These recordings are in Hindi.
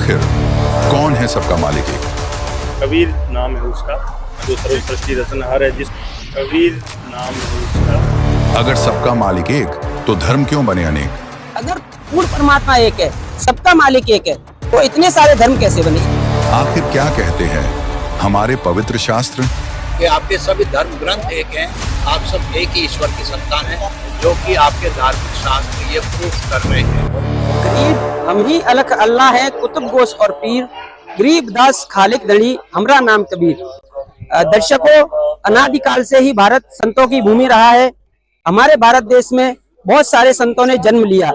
आखिर कौन है सबका मालिक एक? कबीर नाम है उसका, जो सर्व सृष्टि रचनहार है, जिस कबीर नाम है उसका। अगर सबका मालिक एक, तो धर्म क्यों बने अनेक? अगर पूर्ण परमात्मा एक है, सबका मालिक एक है, तो इतने सारे धर्म कैसे बने? आखिर क्या कहते हैं हमारे पवित्र शास्त्र? कि आपके सभी धर्म ग्रंथ एक हैं, आप सब एक ही ईश्वर की संतान हैं, जो कि आपके धार्मिक शास्त्र ये प्रूफ कर रहे हैं। गरीब हम ही अलग अल्लाह है, कुतुब गोश और पीर, गरीब दास खालिक दड़ी, हमरा नाम कबीर। दर्शकों, अनादिकाल से ही भारत संतों की भूमि रहा है। हमारे भारत देश में बहुत सारे संतों ने जन्म लिया।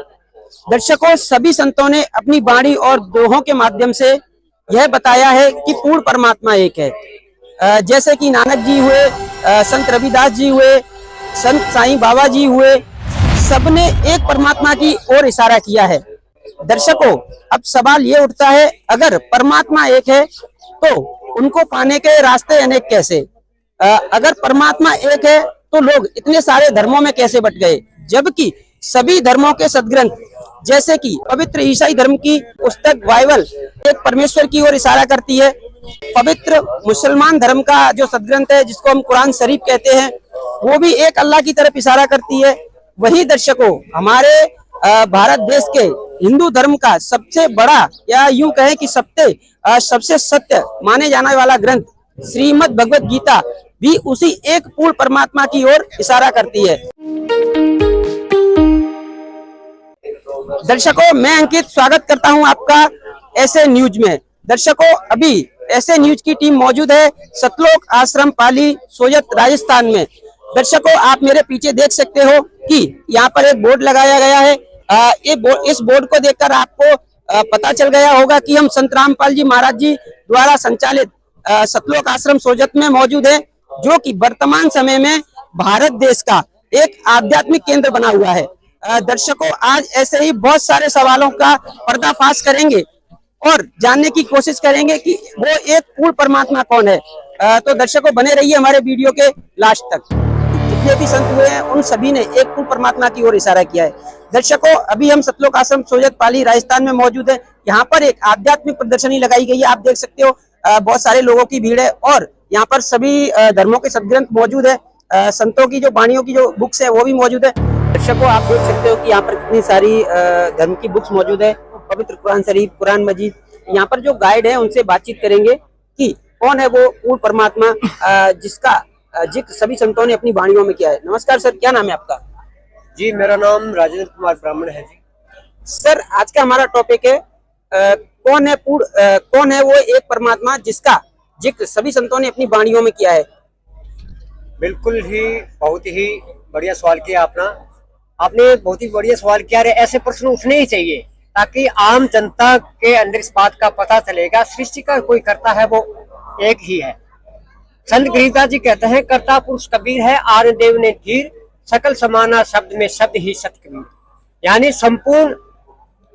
दर्शकों, सभी संतों ने अपनी वाणी और दोहों के माध्यम से यह बताया है कि पूर्ण परमात्मा एक है। जैसे कि नानक जी हुए, संत रविदास जी हुए, संत साईं बाबा जी हुए, सबने एक परमात्मा की ओर इशारा किया है। दर्शकों, अब सवाल ये उठता है, अगर परमात्मा एक है तो उनको पाने के रास्ते अनेक कैसे? अगर परमात्मा एक है तो लोग इतने सारे धर्मों में कैसे बट गए, जबकि सभी धर्मों के सदग्रंथ जैसे कि पवित्र ईसाई धर्म की पुस्तक बाइबल एक परमेश्वर की ओर इशारा करती है। पवित्र मुसलमान धर्म का जो सदग्रंथ है, जिसको हम कुरान शरीफ कहते हैं, वो भी एक अल्लाह की तरफ इशारा करती है। वही दर्शकों, हमारे भारत देश के हिंदू धर्म का सबसे बड़ा, या यूं कहें कि सबसे सत्य माने जाने वाला ग्रंथ श्रीमद् भगवत गीता भी उसी एक पूर्ण परमात्मा की ओर इशारा करती है। दर्शकों, मैं अंकित स्वागत करता हूं आपका ऐसे न्यूज में। दर्शकों, अभी ऐसे न्यूज की टीम मौजूद है सतलोक आश्रम पाली, सोजत, राजस्थान में। दर्शकों, आप मेरे पीछे देख सकते हो कि यहाँ पर एक बोर्ड लगाया गया है। इस बोर्ड को देखकर आपको पता चल गया होगा कि हम संत रामपाल जी महाराज जी द्वारा संचालित सतलोक आश्रम सोजत में मौजूद है, जो कि वर्तमान समय में भारत देश का एक आध्यात्मिक केंद्र बना हुआ है। दर्शकों, आज ऐसे ही बहुत सारे सवालों का पर्दाफाश करेंगे और जानने की कोशिश करेंगे कि वो एक पूर्ण परमात्मा कौन है। तो दर्शकों, बने रहिए हमारे वीडियो के लास्ट तक। जितने भी संत हुए हैं उन सभी ने एक पूर्ण परमात्मा की ओर इशारा किया है। दर्शकों, अभी हम सतलोक आश्रम सोजत पाली राजस्थान में मौजूद है। यहाँ पर एक आध्यात्मिक प्रदर्शनी लगाई गई है। आप देख सकते हो बहुत सारे लोगों की भीड़ है और यहाँ पर सभी धर्मों के सदग्रंथ मौजूद है। संतों की जो वाणियों की जो बुक्स है वो भी मौजूद है। दर्शकों, आप देख सकते हो कि यहाँ पर कितनी सारी धर्म की बुक्स मौजूद है। पवित्र कुरान शरीफ, कुरान मजीद। यहाँ पर जो गाइड है उनसे बातचीत करेंगे कि कौन है वो पूर्ण परमात्मा जिसका जिक्र सभी संतों ने अपनी वाणियों में किया है। नमस्कार सर, क्या नाम है आपका? जी, मेरा नाम राजेंद्र कुमार ब्राह्मण है जी। सर, आज का हमारा टॉपिक है कौन है वो एक परमात्मा जिसका जिक्र सभी संतों ने अपनी वाणियों में किया है। बिल्कुल ही, बहुत ही बढ़िया सवाल किया आपने बहुत ही बढ़िया सवाल किया। ऐसे प्रश्न उठने ही चाहिए ताकि आम जनता के अंदर इस बात का पता चलेगा सृष्टि का कोई करता है वो एक ही है। संत गरीबदास जी कहते हैं, कर्ता पुरुष कबीर है, आर्य देव ने धीर, सकल समाना शब्द में शब्द ही सत कबीर। यानी संपूर्ण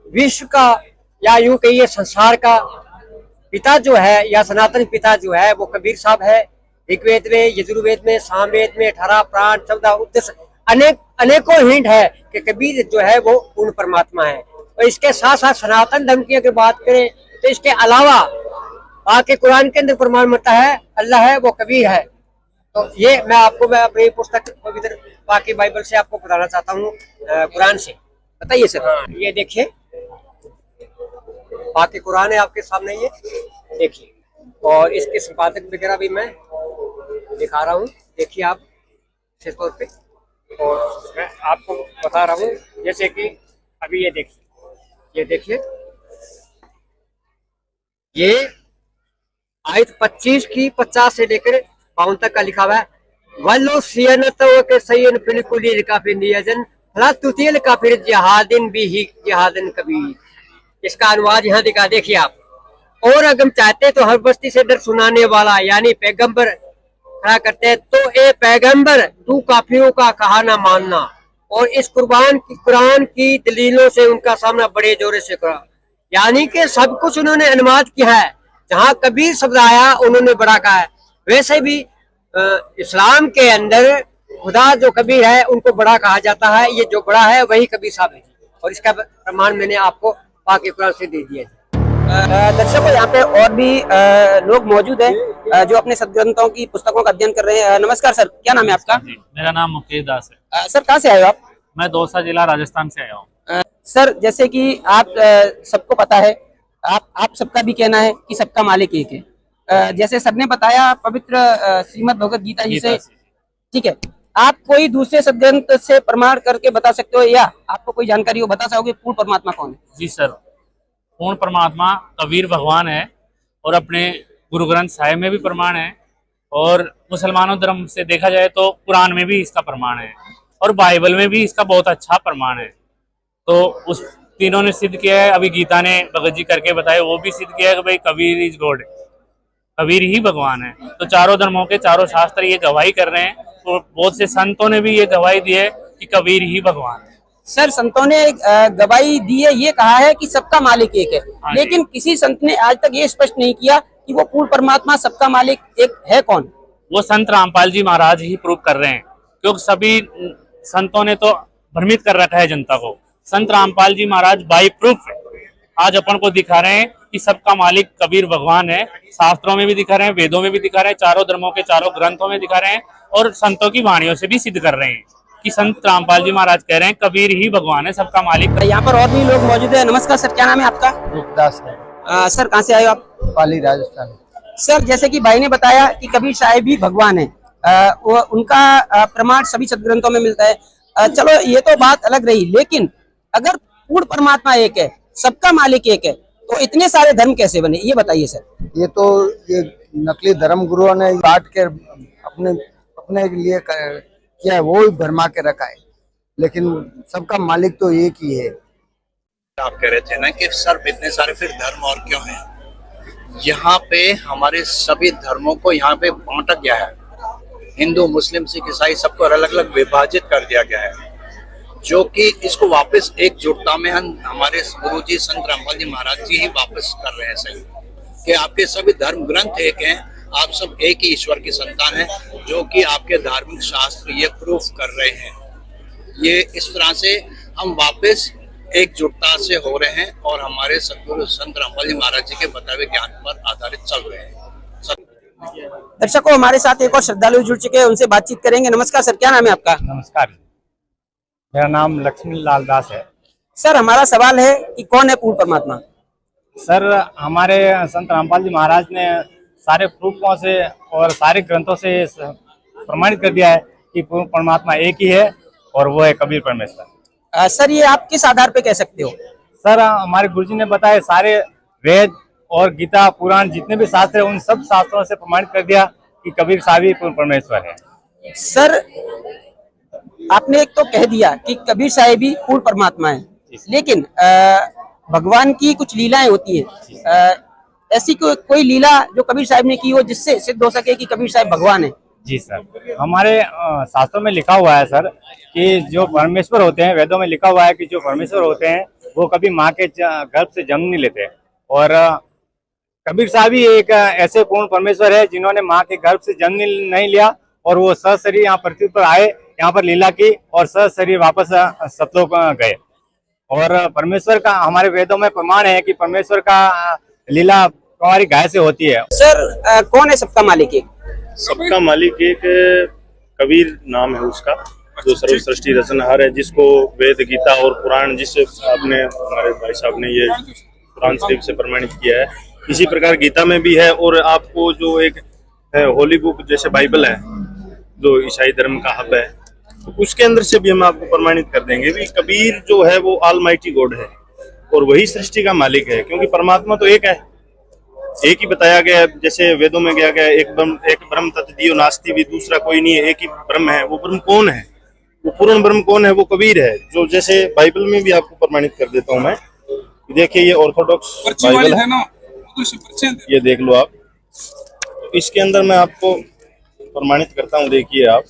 विश्व का, या यूं कहिए संसार का पिता जो है, या सनातन पिता जो है, वो कबीर साहब है। ऋग्वेद में, यजुर्वेद में, सामवेद में 18 प्राण, 14 उद्देश्य, अनेकों हिंट है कि कबीर जो है वो पूर्ण परमात्मा है। और इसके साथ साथ सनातन धर्म की अगर बात करें तो इसके अलावा आके कुरान के अंदर प्रमाण मिलता है अल्लाह है वो कबीर है। तो ये मैं अपनी पुस्तक पवित्र बाकी बाइबल से आपको बताना चाहता हूँ, कुरान से। बताइए सर। हाँ, ये देखिए, बाकी कुरान है आपके सामने, ये देखिए, और इसके संपादक वगैरह भी मैं दिखा रहा हूँ। देखिए आप विशेष तौर पे, और मैं आपको बता रहा हूँ जैसे कि अभी ये देखिए ये आयत 25 की 50 से लेकर 52 तक का लिखा हुआ है। वल्लो सियनतो के सयन फिलकुली काफिर नियजन फला तुतिल काफिर जिहादिन बिही जिहादन कबीर। इसका अनुवाद यहाँ दिखा, देखिए आप। और अगर हम चाहते तो हर बस्ती से डर सुनाने वाला यानी पैगंबर खड़ा करते हैं, तो ए पैगंबर तू काफिरों का कहा ना मानना, और इस कुरान की दलीलों से उनका सामना बड़े जोरे से करा। यानी कि सब कुछ उन्होंने अनुवाद किया है। जहाँ कबीर शब्द आया उन्होंने बड़ा कहा है। वैसे भी इस्लाम के अंदर खुदा जो कबीर है उनको बड़ा कहा जाता है। ये जो बड़ा है वही कबीर साहब है, और इसका प्रमाण मैंने आपको पाक कुरान से दे दिया। दर्शकों, यहाँ पे और भी लोग मौजूद हैं जो अपने सदग्रंथों की पुस्तकों का अध्ययन कर रहे हैं। नमस्कार सर, क्या नाम है आपका? मेरा नाम मुकेश दास है। सर, कहाँ से आए हो आप? मैं दौसा जिला राजस्थान से आया हूँ। सर, जैसे कि आप सबको पता है, आप सबका भी कहना है कि सबका मालिक एक है। जैसे सर ने बताया पवित्र श्रीमद् भगवद गीता जी से, ठीक है, आप कोई दूसरे सदग्रंथ से प्रमाण करके बता सकते हो या आपको कोई जानकारी हो बता सकोगे पूर्ण परमात्मा कौन है? जी सर, पूर्ण परमात्मा कबीर भगवान है और अपने गुरु ग्रंथ साहिब में भी प्रमाण है, और मुसलमानों धर्म से देखा जाए तो कुरान में भी इसका प्रमाण है, और बाइबल में भी इसका बहुत अच्छा प्रमाण है। तो उस तीनों ने सिद्ध किया है। अभी गीता ने भगत जी करके बताया, वो भी सिद्ध किया है कि भाई कबीर इज गॉड, कबीर ही भगवान है। तो चारों धर्मों के चारों शास्त्र ये गवाही कर रहे हैं, तो बहुत से संतों ने भी ये गवाही दी है कि कबीर ही भगवान है। सर, संतों ने गवाही दी है, ये कहा है कि सबका मालिक एक है, लेकिन किसी संत ने आज तक ये स्पष्ट नहीं किया कि वो पूर्ण परमात्मा सबका मालिक एक है कौन। वो संत रामपाल जी महाराज ही प्रूव कर रहे हैं, क्योंकि सभी संतों ने तो भ्रमित कर रखा है जनता को। संत रामपाल जी महाराज बाई प्रूफ आज अपन को दिखा रहे हैं कि सबका मालिक कबीर भगवान है। शास्त्रों में भी दिखा रहे हैं, वेदों में भी दिखा रहे हैं, चारों धर्मों के चारों ग्रंथों में दिखा रहे हैं, और संतों की वाणियों से भी सिद्ध कर रहे हैं कि संत रामपाल जी महाराज कह रहे हैं कबीर ही भगवान है, सबका मालिक। यहाँ पर और भी लोग मौजूद है। नमस्कार सर, क्या नाम है आपका? रूपदास है। सर, कहाँ से आए हो आप? पाली, राजस्थान। सर, जैसे कि भाई ने बताया कि कबीर साहिब भी भगवान है, वो उनका प्रमाण सभी सदग्रंथों में मिलता है। चलो, ये तो बात अलग रही, लेकिन अगर पूर्ण परमात्मा एक है, सबका मालिक एक है, तो इतने सारे धर्म कैसे बने, ये बताइए सर। ये नकली धर्म गुरुओं ने काट के अपने लिए किया है, वो ही भरमा के रखा है, लेकिन सबका मालिक तो एक ही है। आप कह रहे थे ना कि सर इतने सारे फिर धर्म और क्यों हैं? यहाँ पे हमारे सभी धर्मों को यहाँ पे बांटा गया है। हिंदू, मुस्लिम, सिख, ईसाई सबको अलग अलग विभाजित कर दिया गया है, जो कि इसको वापस एकजुटता में हमारे गुरु जी संत रामपाल जी महाराज जी ही वापस कर रहे हैं। सही कि आपके सभी धर्म ग्रंथ एक हैं, आप सब एक ही ईश्वर की संतान हैं, जो कि आपके धार्मिक शास्त्र ये प्रूफ कर रहे हैं। ये इस तरह से हम वापस एकजुटता से हो रहे हैं और हमारे सतगुरु संत रामपाल जी महाराज जी के बताए ज्ञान पर आधारित चल रहे हैं। दर्शकों, हमारे साथ एक और श्रद्धालु जुड़ चुके हैं, उनसे बातचीत करेंगे। नमस्कार सर, क्या नाम है आपका? नमस्कार, मेरा नाम लक्ष्मी लाल दास है। सर, हमारा सवाल है कि कौन है पूर्ण परमात्मा? सर, हमारे संत रामपाल जी महाराज ने सारे प्रूफों से और सारे ग्रंथों से प्रमाणित कर दिया है कि पूर्ण परमात्मा एक ही है, और वो है कबीर परमेश्वर। सर, ये आप किस आधार पे कह सकते हो? सर, हमारे गुरुजी ने बताया, सारे वेद और गीता, पुराण, जितने भी शास्त्र है, उन सब शास्त्रों से प्रमाणित कर दिया कि कबीर साहब ही पूर्ण परमेश्वर है। सर, आपने एक तो कह दिया कि कबीर साहिब भी पूर्ण परमात्मा है, लेकिन भगवान की कुछ लीलाएं होती हैं, ऐसी कोई लीला जो कबीर साहिब ने की हो जिससे सिद्ध हो सके कि कबीर साहिब भगवान है? जी सर, हमारे शास्त्रों में लिखा हुआ है सर कि जो परमेश्वर होते हैं, वेदों में लिखा हुआ है कि जो परमेश्वर होते हैं वो कभी माँ के गर्भ से जन्म नहीं लेते, और कबीर साहब ही एक ऐसे पूर्ण परमेश्वर है जिन्होंने माँ के गर्भ से जन्म नहीं लिया, और वो सशरीर यहाँ पृथ्वी पर आए, यहाँ पर लीला की, और सशरीर वापस सतलोक गए। और परमेश्वर का हमारे वेदों में प्रमाण है कि परमेश्वर का लीला कुंवारी गाय से होती है। सर, कौन है सबका मालिक एक? सबका मालिक एक कबीर नाम है उसका, जो सर्व सृष्टि रचनहार है, जिसको वेद, गीता और पुराण, जिससे आपने हमारे भाई साहब ने ये कुरान शरीफ से प्रमाणित किया है, इसी प्रकार गीता में भी है। और आपको जो एक होली बुक जैसे बाइबल है, जो ईसाई धर्म का हब है, तो उसके अंदर से भी हम आपको प्रमाणित कर देंगे कि कबीर जो है वो ऑलमाइटी गॉड है, और वही सृष्टि का मालिक है, क्योंकि परमात्मा तो एक है, एक ही बताया गया है। जैसे वेदों में गया गया एक ब्रह्म तत्दियो नास्ति भी, दूसरा कोई नहीं है, एक ही ब्रह्म है। वो ब्रह्म कौन है? वो पूर्ण ब्रह्म कौन है? वो कबीर है, जो जैसे बाइबल में भी आपको प्रमाणित कर देता हूँ मैं। देखिए, ये ऑर्थोडॉक्स बाइबल है ना, ये देख लो आप, इसके अंदर मैं आपको प्रमाणित करता हूँ। देखिए आप,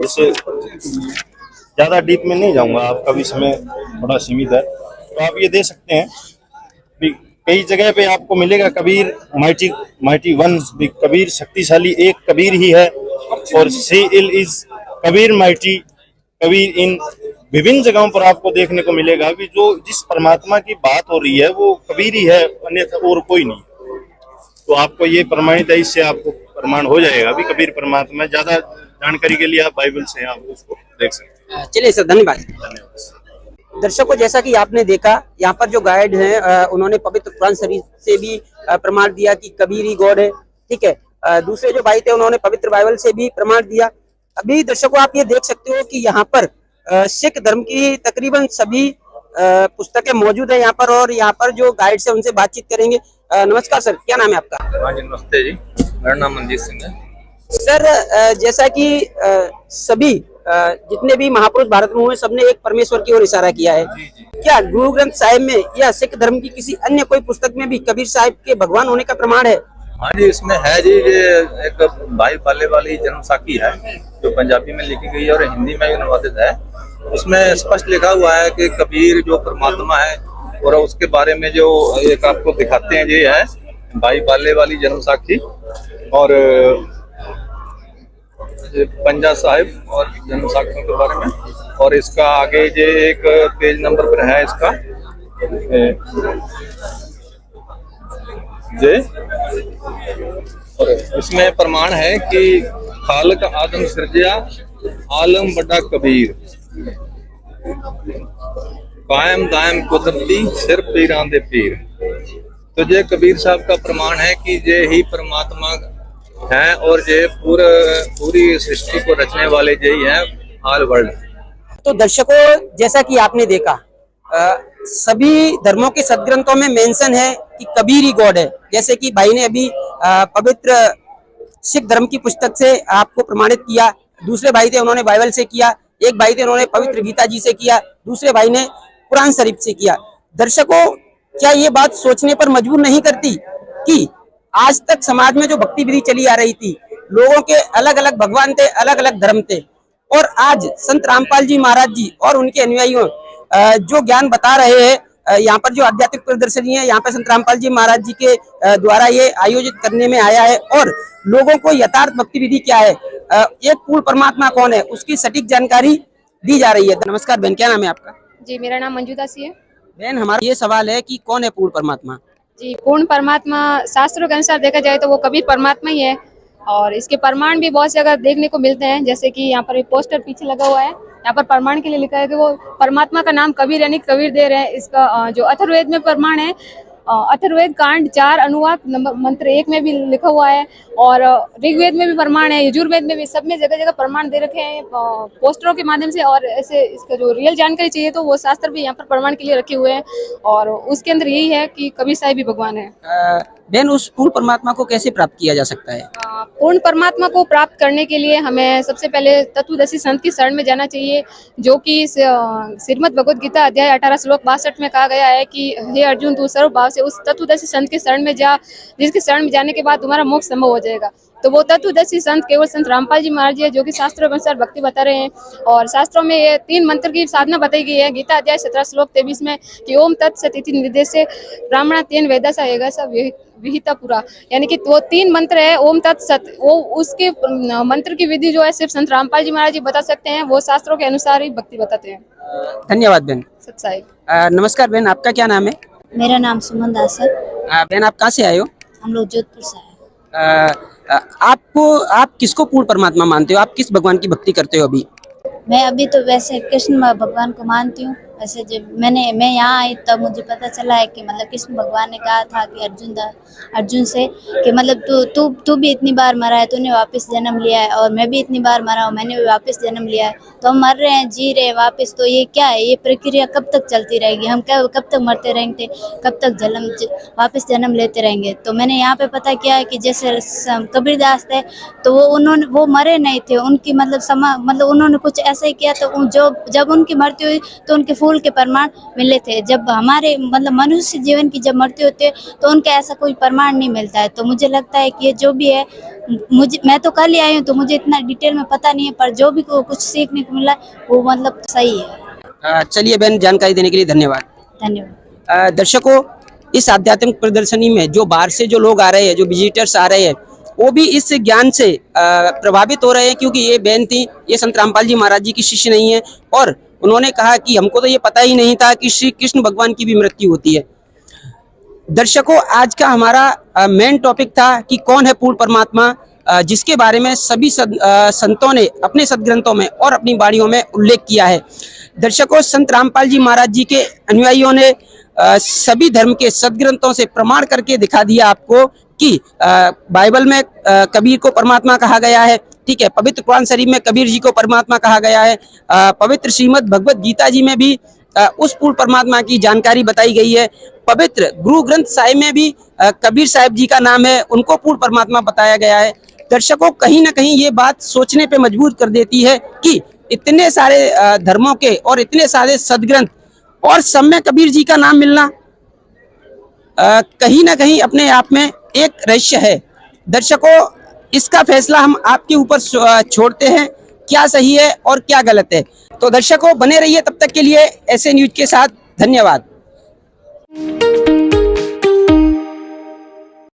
जैसे ज्यादा डीप में नहीं जाऊंगा, आपका भी समय बड़ा सीमित है, तो आप ये दे सकते हैं। कई जगह पे आपको मिलेगा कबीर माइटी वन, कबीर शक्तिशाली एक कबीर ही है, और सी इल इज कबीर माइटी, कबीर इन विभिन्न जगहों पर आपको देखने को मिलेगा कि जो जिस परमात्मा की बात हो रही है वो कबीर ही है, अन्यथा और कोई नहीं। तो आपको ये प्रमाणित है, इससे आपको प्रमाण हो जाएगा भी कबीर परमात्मा। ज्यादा जानकारी के लिए आप बाइबल से आप उसको देख सकते हैं। चलिए सर, धन्यवाद। दर्शकों, जैसा कि आपने देखा, यहाँ पर जो गाइड हैं उन्होंने पवित्र कुरान शरीफ से भी प्रमाण दिया कि कबीर ही गॉड है। ठीक है, दूसरे जो भाई थे उन्होंने पवित्र बाइबल से भी प्रमाण दिया। अभी दर्शकों आप ये देख सकते हो कि यहाँ पर सिख धर्म की तकरीबन सभी पुस्तकें मौजूद है यहाँ पर, और यहाँ पर जो गाइड से उनसे बातचीत करेंगे। नमस्कार सर, क्या नाम है आपका? हाँ जी, नमस्ते जी, मेरा नाम मनजीत सिंह है। सर, जैसा कि सभी जितने भी महापुरुष भारत में हुए सबने एक परमेश्वर की ओर इशारा किया है, क्या गुरु ग्रंथ साहिब में या सिख धर्म की किसी अन्य कोई पुस्तक में भी कबीर साहिब के भगवान होने का प्रमाण है? हाँ जी, इसमें है जी। ये एक भाई पाले वाली जन्म साखी है जो पंजाबी में लिखी गई है और हिंदी में अनुवादित है। उसमें स्पष्ट लिखा हुआ है कि कबीर जो परमात्मा है, और उसके बारे में जो एक आपको दिखाते हैं ये है भाई पाले वाली जन्म साखी और पंजा साहिब और जन्म साखियों के बारे में। और इसका आगे ये एक पेज नंबर पर है इसका जे, और इसमें प्रमाण है कि खालक आदम सिरजिया आलम बड़ा कबीर कायम दायम कुदरती सिर पीरां दे पीर। तो ये कबीर साहब का प्रमाण है कि ये ही परमात्मा है और ये पूरी सृष्टि को रचने वाले यही है, ऑल वर्ल्ड। तो दर्शकों, जैसा कि आपने देखा, सभी धर्मों के सदग्रंथों में मेंशन है कि कबीर ही गॉड है। जैसे कि भाई ने अभी पवित्र सिख धर्म की पुस्तक से आपको प्रमाणित किया, दूसरे भाई थे उन्होंने बाइबल से किया, एक भाई थे उन्होंने पवित्र गीता जी से किया, दूसरे भाई ने कुरान शरीफ से किया। दर्शकों, क्या ये बात सोचने पर मजबूर नहीं करती कि आज तक समाज में जो भक्ति विधि चली आ रही थी, लोगों के अलग अलग भगवान थे, अलग अलग धर्म थे, और आज संत रामपाल जी महाराज जी और उनके अनुयायियों जो ज्ञान बता रहे हैं, यहाँ पर जो आध्यात्मिक प्रदर्शनी है, यहाँ पर संत रामपाल जी महाराज जी के द्वारा ये आयोजित करने में आया है, और लोगों को यथार्थ भक्ति विधि क्या है, एक पूर्ण परमात्मा कौन है, उसकी सटीक जानकारी दी जा रही है। नमस्कार बहन, क्या नाम है आपका? जी, मेरा नाम मंजू दासी है। बहन, हमारा ये सवाल है कि कौन है पूर्ण परमात्मा? जी, पूर्ण परमात्मा शास्त्रों के अनुसार देखा जाए तो वो कबीर परमात्मा ही है, और इसके प्रमाण भी बहुत जगह देखने को मिलते हैं। जैसे कि यहाँ पर एक पोस्टर पीछे लगा हुआ है, यहाँ पर प्रमाण के लिए लिखा है कि वो परमात्मा का नाम कबीर यानी कबीर दे रहे हैं। इसका जो अथर्ववेद में प्रमाण है, अथर्ववेद कांड 4 अनुवाक नंबर मंत्र 1 में भी लिखा हुआ है, और ऋग्वेद में भी प्रमाण है, यजुर्वेद में भी, सब में जगह जगह प्रमाण दे रखे हैं पोस्टरों के माध्यम से। और ऐसे इसका जो रियल जानकारी चाहिए तो वो शास्त्र भी यहाँ पर प्रमाण के लिए रखे हुए हैं, और उसके अंदर यही है कि कबीर साहिब भी भगवान है। बहन, उस पूर्ण परमात्मा को कैसे प्राप्त किया जा सकता है? पूर्ण परमात्मा को प्राप्त करने के लिए हमें सबसे पहले तत्वदर्शी संत की शरण में जाना चाहिए, जो कि श्रीमद् भगवद गीता अध्याय 18 श्लोक 62 में कहा गया है कि हे अर्जुन, तू सर्व भाव से उस तत्वदर्शी संत के शरण में जा, जिसके शरण में जाने के बाद तुम्हारा मोक्ष संभव हो जाएगा। तो वो तत्वदर्शी संत केवल संत रामपाल जी महाराज जी है, जो कि शास्त्रों के अनुसार भक्ति बता रहे हैं। और शास्त्रों में ये 3 मंत्र की साधना बताई गई है। गीता अध्याय 17 श्लोक 23 में कि ओम तत्सत इति निर्देशे ब्राह्मणा तेन वेदासा एगासा विहिता पुरा, यानी कि वो 3 मंत्र है ओम तत्सत, वो उसके मंत्र की विधि जो है सिर्फ संत रामपाल जी महाराज जी बता सकते हैं, वो शास्त्रों के अनुसार ही भक्ति बताते हैं। धन्यवाद बहन। सत्साई। नमस्कार बहन, आपका क्या नाम है? मेरा नाम सुमन दास है। बहन, आप कहाँ से आए हो? हम लोग जोधपुर से आए। आप किसको पूर्ण परमात्मा मानते हो? आप किस भगवान की भक्ति करते हो अभी? मैं अभी तो वैसे कृष्ण भगवान को मानती हूँ। वैसे जब मैं यहाँ आई तब मुझे पता चला है कि मतलब कृष्ण भगवान ने कहा था कि अर्जुन से कि मतलब तू भी इतनी बार मरा है, तूने वापस जन्म लिया है, और मैं भी इतनी बार मरा हूँ, मैंने भी वापस जन्म लिया है। तो हम मर रहे हैं, जी रहे हैं वापस, तो ये क्या है? ये प्रक्रिया कब तक चलती रहेगी? हम कब तक मरते रहेंगे? कब तक वापस जन्म लेते रहेंगे? तो मैंने यहाँ पे पता किया है कि जैसे कबीरदास थे, तो वो मरे नहीं थे, उनकी मतलब उन्होंने कुछ ऐसा ही किया, तो जब उनकी मृत्यु हुई तो उनके फूल के प्रमाण मिले थे। जब हमारे मतलब मनुष्य जीवन की जब मृत्यु होती है तो उनका ऐसा कोई प्रमाण नहीं मिलता है। तो मुझे लगता है कि ये जो भी है, मैं तो कल ही आई हूँ तो मुझे इतना डिटेल में पता नहीं है, पर जो भी कुछ सीखने को मिला वो मतलब सही है। चलिए बहन, जानकारी देने के लिए धन्यवाद। धन्यवाद। दर्शकों, इस आध्यात्मिक प्रदर्शनी में जो बाहर से जो लोग आ रहे हैं, जो विजिटर्स आ रहे हैं, वो भी इस ज्ञान से प्रभावित हो रहे हैं, क्योंकि ये बहन थी, ये संत रामपाल जी महाराज जी की शिष्य नहीं है, और उन्होंने कहा कि हमको तो ये पता ही नहीं था कि श्री कृष्ण भगवान की भी मृत्यु होती है। दर्शकों, आज का हमारा मेन टॉपिक था कि कौन है पूर्ण परमात्मा, जिसके बारे में सभी संतों ने अपने सदग्रंथों में और अपनी वाणियों में उल्लेख किया है। दर्शकों, संत रामपाल जी महाराज जी के अनुयायियों ने सभी धर्म के सदग्रंथों से प्रमाण करके दिखा दिया आपको कि बाइबल में कबीर को परमात्मा कहा गया है, ठीक है, पवित्र कुरान शरीफ में कबीर जी को परमात्मा कहा गया है, पवित्र श्रीमद् भगवत गीता जी में भी उस पूर्ण परमात्मा की जानकारी बताई गई है, पवित्र गुरु ग्रंथ साहिब में भी कबीर साहिब जी का नाम है, उनको पूर्ण परमात्मा बताया गया है। दर्शकों, कहीं ना कहीं ये बात सोचने पे मजबूर कर देती है कि इतने सारे धर्मों के और इतने सारे सदग्रंथ और सब में कबीर जी का नाम मिलना कहीं ना कहीं अपने आप में एक रहस्य है। दर्शकों, इसका फैसला हम आपके ऊपर छोड़ते हैं, क्या सही है और क्या गलत है। तो दर्शकों, बने रहिए तब तक के लिए ऐसे न्यूज के साथ। धन्यवाद।